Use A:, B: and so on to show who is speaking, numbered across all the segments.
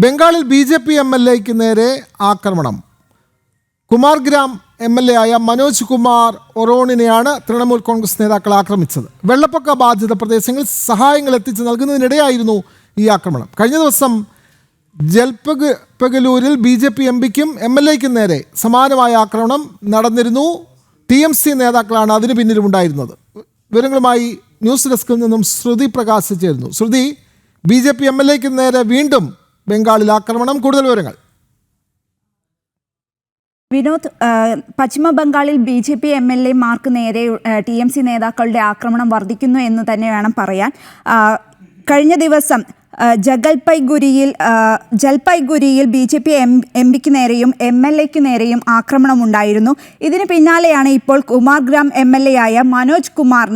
A: ബംഗാളിൽ BJP MLAയ്ക്ക് നേരെ ആക്രമണം. കുമാർഗ്രാം MLA ആയ മനോജ് കുമാർ ഒറോണിനെയാണ് തൃണമൂൽ കോൺഗ്രസ് നേതാക്കൾ ആക്രമിച്ചത്. വെള്ളപ്പൊക്ക ബാധിത പ്രദേശങ്ങളിൽ സഹായങ്ങൾ എത്തിച്ച് നൽകുന്നതിനിടെയായിരുന്നു ഈ ആക്രമണം. കഴിഞ്ഞ ദിവസം ജൽപഗലൂരിൽ BJP MPയ്ക്കും MLAയ്ക്കും നേരെ സമാനമായ ആക്രമണം നടന്നിരുന്നു. TMC നേതാക്കളാണ് അതിന് പിന്നിലുണ്ടായിരുന്നത്. വിവരങ്ങളുമായി ന്യൂസ് ഡെസ്കിൽ നിന്നും ശ്രുതി പ്രകാശ് ചേരുന്നു. ശ്രുതി, BJP MLAയ്ക്ക് നേരെ വീണ്ടും ബംഗാളിൽ ആക്രമണം, കൂടുതൽ വിവരങ്ങൾ.
B: വിനോദ്, പശ്ചിമ ബംഗാളിൽ BJP MLAമാർക്ക് നേരെ TMC നേതാക്കളുടെ ആക്രമണം വർദ്ധിക്കുന്നു എന്ന് തന്നെ വേണം പറയാൻ. കഴിഞ്ഞ ദിവസം ജൽപൈഗുരിയിൽ BJP MPയ്ക്ക് നേരെയും MLAയ്ക്ക് നേരെയും ആക്രമണം ഉണ്ടായിരുന്നു. ഇതിന് പിന്നാലെയാണ് ഇപ്പോൾ കുമാർഗ്രാം MLA ആയ മനോജ് കുമാർ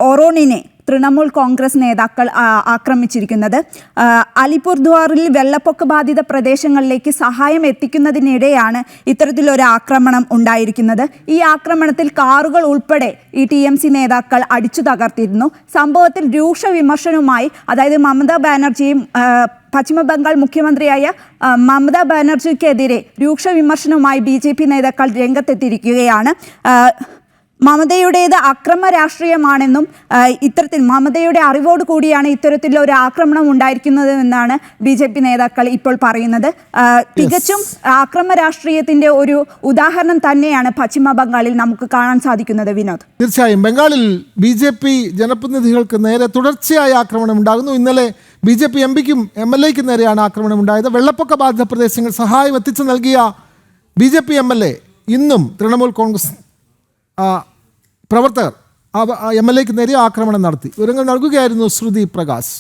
B: ഒറോണിനെ തൃണമൂൽ കോൺഗ്രസ് നേതാക്കൾ ആക്രമിച്ചിരിക്കുന്നത്. അലിപുർദ്വാറിൽ വെള്ളപ്പൊക്ക ബാധിത പ്രദേശങ്ങളിലേക്ക് സഹായം എത്തിക്കുന്നതിനിടെയാണ് ഇത്തരത്തിലൊരു ആക്രമണം ഉണ്ടായിരിക്കുന്നത്. ഈ ആക്രമണത്തിൽ കാറുകൾ ഉൾപ്പെടെ ഈ TMC നേതാക്കൾ അടിച്ചു തകർത്തിരുന്നു. സംഭവത്തിൽ രൂക്ഷ വിമർശനവുമായി, അതായത് മമതാ ബാനർജിയും പശ്ചിമ ബംഗാൾ മുഖ്യമന്ത്രിയായ മമതാ ബാനർജിക്കെതിരെ രൂക്ഷ വിമർശനവുമായി BJP നേതാക്കൾ രംഗത്തെത്തിയിരിക്കുകയാണ്. മമതയുടേത് അക്രമ രാഷ്ട്രീയമാണെന്നും ഇത്തരത്തിൽ മമതയുടെ അറിവോട് കൂടിയാണ് ഇത്തരത്തിലൊരു ആക്രമണം ഉണ്ടായിരിക്കുന്നതെന്നാണ് BJP നേതാക്കൾ ഇപ്പോൾ പറയുന്നത്. തികച്ചും അക്രമ രാഷ്ട്രീയത്തിന്റെ ഒരു ഉദാഹരണം തന്നെയാണ് പശ്ചിമ ബംഗാളിൽ നമുക്ക് കാണാൻ സാധിക്കുന്നത്. വിനോദ്,
A: തീർച്ചയായും ബംഗാളിൽ BJP ജനപ്രതിനിധികൾക്ക് നേരെ തുടർച്ചയായ ആക്രമണം ഉണ്ടാകുന്നു. ഇന്നലെ BJP MPയ്ക്കും MLAയ്ക്കും നേരെയാണ് ആക്രമണം ഉണ്ടായത്. വെള്ളപ്പൊക്ക ബാധിത പ്രദേശങ്ങൾ സഹായം എത്തിച്ചു നൽകിയ BJP MLA ഇന്നും തൃണമൂൽ കോൺഗ്രസ് പ്രവർത്തകർ MLAയ്ക്ക് നേരെ ആക്രമണം നടത്തി. വിവരങ്ങൾ നൽകുകയായിരുന്നു ശ്രുതി പ്രകാശ്.